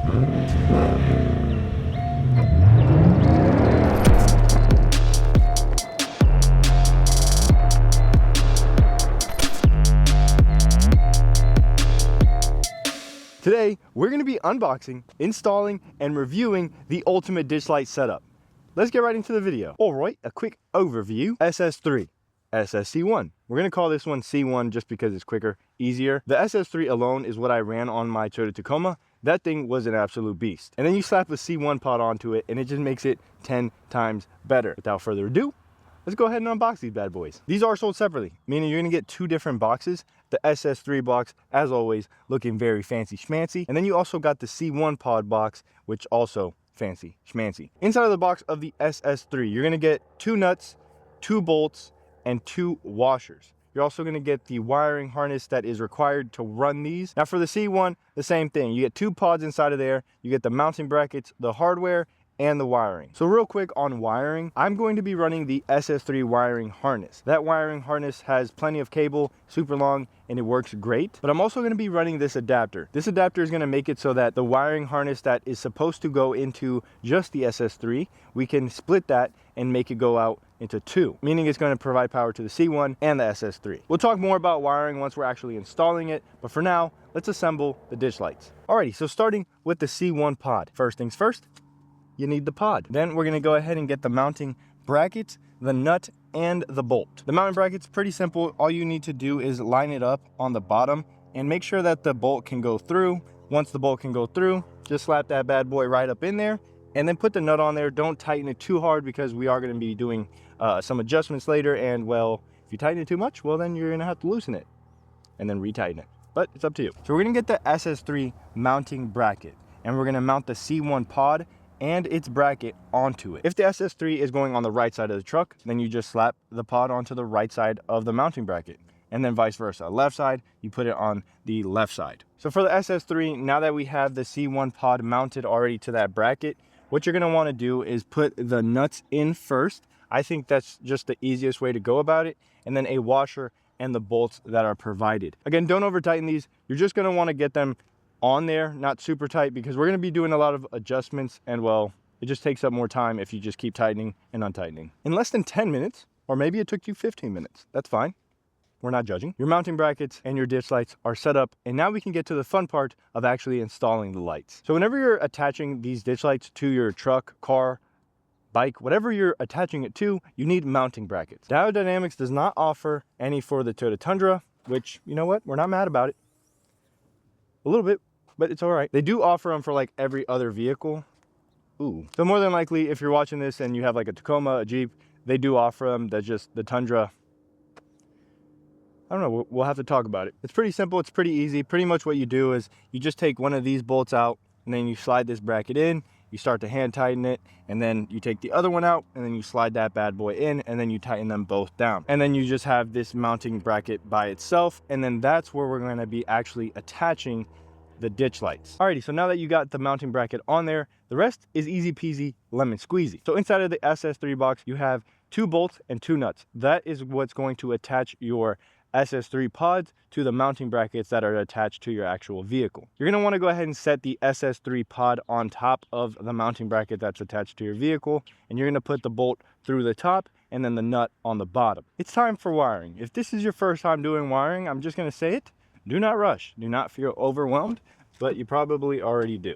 Today, we're going to be unboxing, installing, and reviewing the ultimate ditch light setup. Let's get right into the video. All right, a quick overview. SS3, SSC1. We're going to call this one C1 just because it's quicker, easier. The SS3 alone is what I ran on my Toyota Tacoma. That thing was an absolute beast. And then you slap a C1 pod onto it and it just makes it 10 times better. Without further ado, let's go ahead and unbox these bad boys. These are sold separately, meaning you're gonna get two different boxes. The SS3 box, as always, looking very fancy schmancy. And then you also got the C1 pod box, which also fancy schmancy. Inside of the box of the SS3, you're gonna get 2 nuts, 2 bolts, and 2 washers. You're also gonna get the wiring harness that is required to run these. Now for the C1, the same thing. You get 2 pods inside of there. You get the mounting brackets, the hardware, and the wiring. So real quick on wiring, I'm going to be running the SS3 wiring harness. That wiring harness has plenty of cable, super long, and it works great. But I'm also going to be running this adapter. This adapter is going to make it so that the wiring harness that is supposed to go into just the SS3, we can split that and make it go out into 2, meaning it's going to provide power to the C1 and the SS3. We'll talk more about wiring once we're actually installing it, but for now, let's assemble the ditch lights. Alrighty, so starting with the C1 pod. First things first, you need the pod. Then we're gonna go ahead and get the mounting brackets, the nut, and the bolt. The mounting bracket's pretty simple. All you need to do is line it up on the bottom and make sure that the bolt can go through. Once the bolt can go through, just slap that bad boy right up in there and then put the nut on there. Don't tighten it too hard because we are gonna be doing some adjustments later, and well, if you tighten it too much, well then you're gonna have to loosen it and then retighten it, but it's up to you. So we're gonna get the SS3 mounting bracket and we're gonna mount the C1 pod and its bracket onto it. If the SS3 is going on the right side of the truck, then you just slap the pod onto the right side of the mounting bracket, and then vice versa. Left side, you put it on the left side. So for the SS3, now that we have the C1 pod mounted already to that bracket, what you're gonna wanna do is put the nuts in first. I think that's just the easiest way to go about it, and then a washer and the bolts that are provided. Again, don't over tighten these. You're just gonna wanna get them on there, not super tight, because we're going to be doing a lot of adjustments, and well, it just takes up more time if you just keep tightening and untightening. In less than 10 minutes, or maybe it took you 15 minutes, that's fine. We're not judging. Your mounting brackets and your ditch lights are set up, and now we can get to the fun part of actually installing the lights. So whenever you're attaching these ditch lights to your truck, car, bike, whatever you're attaching it to, you need mounting brackets. Diode Dynamics does not offer any for the Toyota Tundra, which, you know what, we're not mad about it. A little bit, but it's all right. They do offer them for like every other vehicle. Ooh. So more than likely, if you're watching this and you have like a Tacoma, a Jeep, they do offer them. That's just the Tundra. I don't know, we'll have to talk about it. It's pretty simple, it's pretty easy. Pretty much what you do is you just take one of these bolts out and then you slide this bracket in, you start to hand tighten it, and then you take the other one out and then you slide that bad boy in, and then you tighten them both down. And then you just have this mounting bracket by itself, and then that's where we're gonna be actually attaching the ditch lights. Alrighty, so now that you got the mounting bracket on there, the rest is easy peasy lemon squeezy. So inside of the SS3 box, you have 2 bolts and 2 nuts. That is what's going to attach your SS3 pods to the mounting brackets that are attached to your actual vehicle. You're gonna wanna go ahead and set the SS3 pod on top of the mounting bracket that's attached to your vehicle, and you're gonna put the bolt through the top and then the nut on the bottom. It's time for wiring. If this is your first time doing wiring, I'm just gonna say it, do not rush, do not feel overwhelmed, but you probably already do.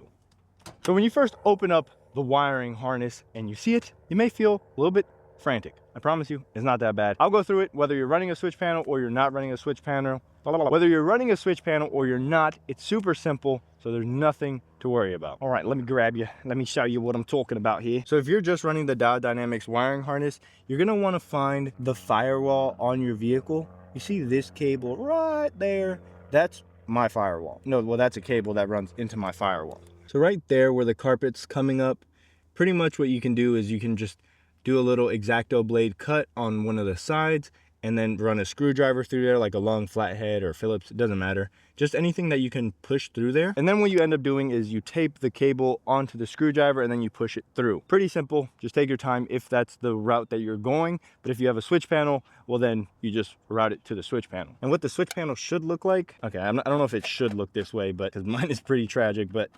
So when you first open up the wiring harness and you see it, you may feel a little bit frantic. I promise you, it's not that bad. I'll go through it, whether you're running a switch panel or you're not running a switch panel. Whether you're running a switch panel or you're not, it's super simple, so there's nothing to worry about. All right, let me grab you. Let me show you what I'm talking about here. So if you're just running the Diode Dynamics wiring harness, you're gonna wanna find the firewall on your vehicle. You see this cable right there? That's my firewall. No, well, that's a cable that runs into my firewall. So right there where the carpet's coming up, pretty much what you can do is you can just do a little X-Acto blade cut on one of the sides and then run a screwdriver through there, like a long flathead or Phillips, it doesn't matter. Just anything that you can push through there. And then what you end up doing is you tape the cable onto the screwdriver and then you push it through. Pretty simple, just take your time if that's the route that you're going. But if you have a switch panel, well then you just route it to the switch panel. And what the switch panel should look like, okay, I don't know if it should look this way, but because mine is pretty tragic, but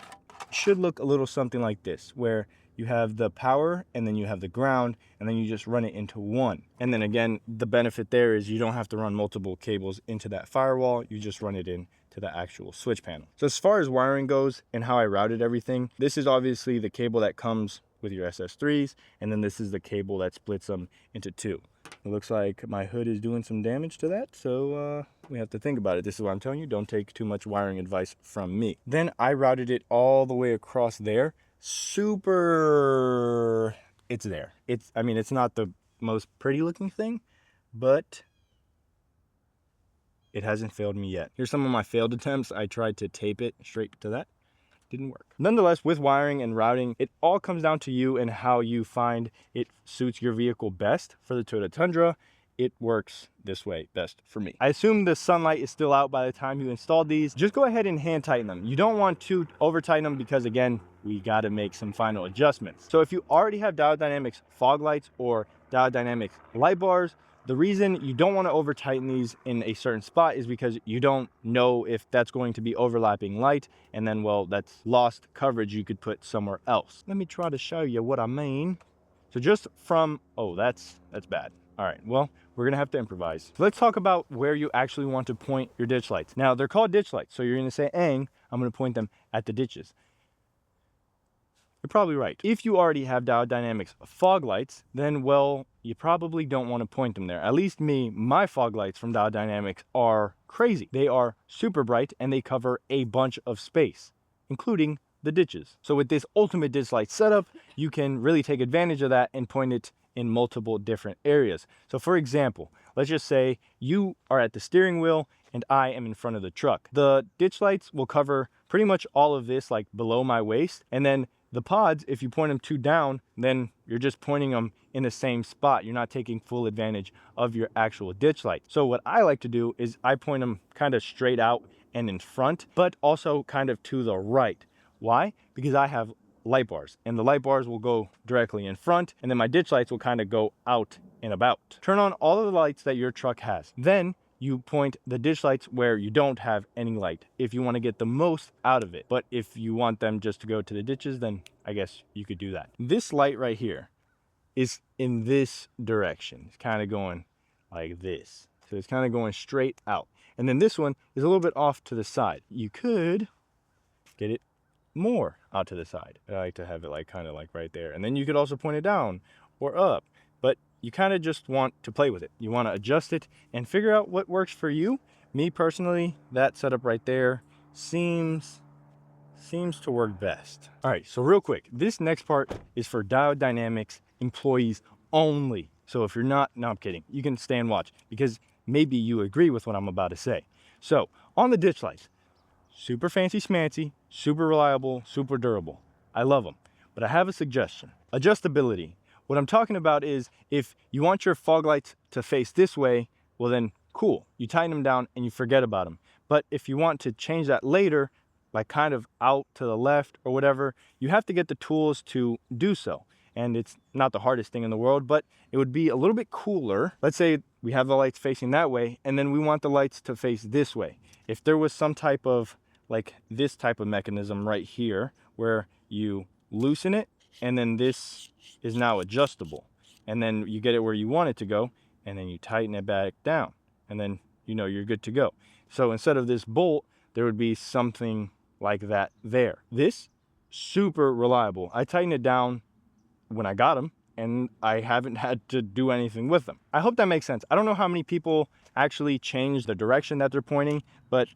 should look a little something like this, where you have the power and then you have the ground, and then you just run it into one. And then again, the benefit there is you don't have to run multiple cables into that firewall, you just run it in to the actual switch panel. So as far as wiring goes and how I routed everything, this is obviously the cable that comes with your SS3s, and then this is the cable that splits them into two. It looks like my hood is doing some damage to that, so we have to think about it. This is what I'm telling you, don't take too much wiring advice from me. Then I routed it all the way across there. Super, it's there. I mean, it's not the most pretty looking thing, but it hasn't failed me yet. Here's some of my failed attempts. I tried to tape it straight to that. Didn't work. Nonetheless, with wiring and routing, it all comes down to you and how you find it suits your vehicle best. For the Toyota Tundra, it works this way best for me. I assume the sunlight is still out by the time you installed these. Just go ahead and hand tighten them. You don't want to over tighten them because again, we got to make some final adjustments. So if you already have Diode Dynamics fog lights or Diode Dynamics light bars, the reason you don't want to over tighten these in a certain spot is because you don't know if that's going to be overlapping light, and then, well, that's lost coverage you could put somewhere else. Let me try to show you what I mean. So just from, oh, that's bad. All right, well, we're gonna have to improvise. So let's talk about where you actually want to point your ditch lights. Now, they're called ditch lights, so you're gonna say, Aing, I'm gonna point them at the ditches. You're probably right. If you already have Diode Dynamics fog lights, then, well, you probably don't want to point them there. At least me, my fog lights from Diode Dynamics are crazy. They are super bright and they cover a bunch of space, including the ditches. So with this ultimate ditch light setup, you can really take advantage of that and point it in multiple different areas. So for example, let's just say you are at the steering wheel and I am in front of the truck. The ditch lights will cover pretty much all of this, like below my waist, and then the pods, if you point them two down, then you're just pointing them in the same spot. You're not taking full advantage of your actual ditch light. So what I like to do is I point them kind of straight out and in front, but also kind of to the right. Why? Because I have light bars, and the light bars will go directly in front, and then my ditch lights will kind of go out and about. Turn on all of the lights that your truck has. Then you point the ditch lights where you don't have any light if you want to get the most out of it. But if you want them just to go to the ditches, then I guess you could do that. This light right here is in this direction. It's kind of going like this. So it's kind of going straight out. And then this one is a little bit off to the side. You could get it more out to the side. I like to have it like kind of like right there. And then you could also point it down or up. But you kind of just want to play with it. You want to adjust it and figure out what works for you. Me personally, that setup right there seems to work best. All right, so real quick, this next part is for Diode Dynamics employees only. So if you're not, no, I'm kidding. You can stay and watch because maybe you agree with what I'm about to say. So on the ditch lights, super fancy schmancy, super reliable, super durable. I love them, but I have a suggestion. Adjustability. What I'm talking about is if you want your fog lights to face this way, well then cool, you tighten them down and you forget about them. But if you want to change that later, like kind of out to the left or whatever, you have to get the tools to do so. And it's not the hardest thing in the world, but it would be a little bit cooler. Let's say we have the lights facing that way and then we want the lights to face this way. If there was some type of like this type of mechanism right here where you loosen it and then this is now adjustable, and then you get it where you want it to go, and then you tighten it back down, and then you know you're good to go. So instead of this bolt, there would be something like that there. This, super reliable. I tightened it down when I got them, and I haven't had to do anything with them. I hope that makes sense. I don't know how many people actually change the direction that they're pointing, but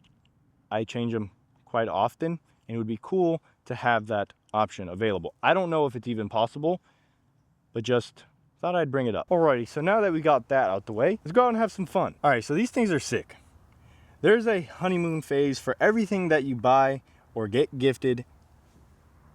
I change them quite often, and it would be cool to have that option available. I don't know if it's even possible, but just thought I'd bring it up. Alrighty, so now that we got that out the way, let's go out and have some fun. All right, so these things are sick. There's a honeymoon phase for everything that you buy or get gifted.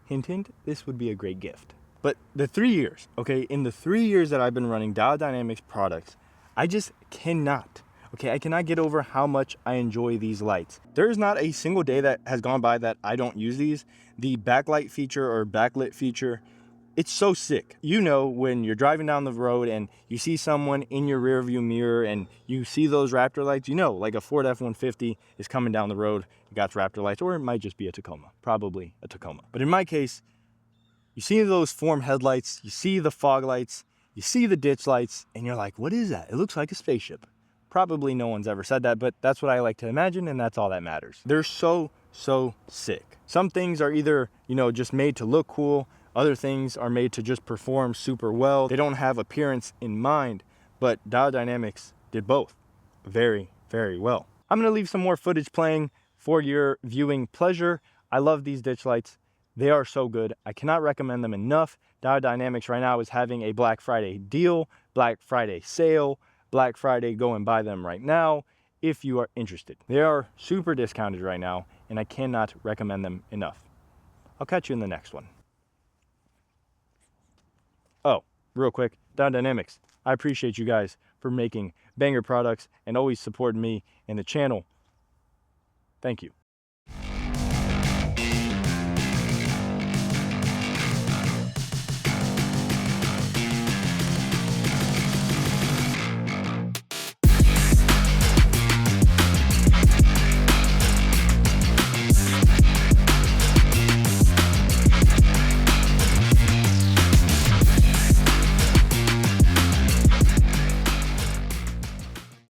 Hint, hint, this would be a great gift. But the 3 years, okay, in the 3 years that I've been running Diode Dynamics products, I just cannot, okay, I cannot get over how much I enjoy these lights. There is not a single day that has gone by that I don't use these. The backlight feature or backlit feature It's so sick. You know, when you're driving down the road and you see someone in your rear view mirror and you see those Raptor lights, you know, like a Ford F-150 is coming down the road, it got Raptor lights, or it might just be a Tacoma, probably a Tacoma. But in my case, you see those form headlights, you see the fog lights, you see the ditch lights, and you're like, what is that? It looks like a spaceship. Probably no one's ever said that, but that's what I like to imagine, and that's all that matters. They're so sick. Some things are either, you know, just made to look cool. Other things are made to just perform super well. They don't have appearance in mind, but Diode Dynamics did both very well. I'm gonna leave some more footage playing for your viewing pleasure. I love these ditch lights. They are so good. I cannot recommend them enough. Diode Dynamics right now is having a Black Friday deal, Black Friday sale, Black Friday, go and buy them right now if you are interested. They are super discounted right now, and I cannot recommend them enough. I'll catch you in the next one. Oh, real quick, Diode Dynamics, I appreciate you guys for making banger products and always supporting me and the channel. Thank you.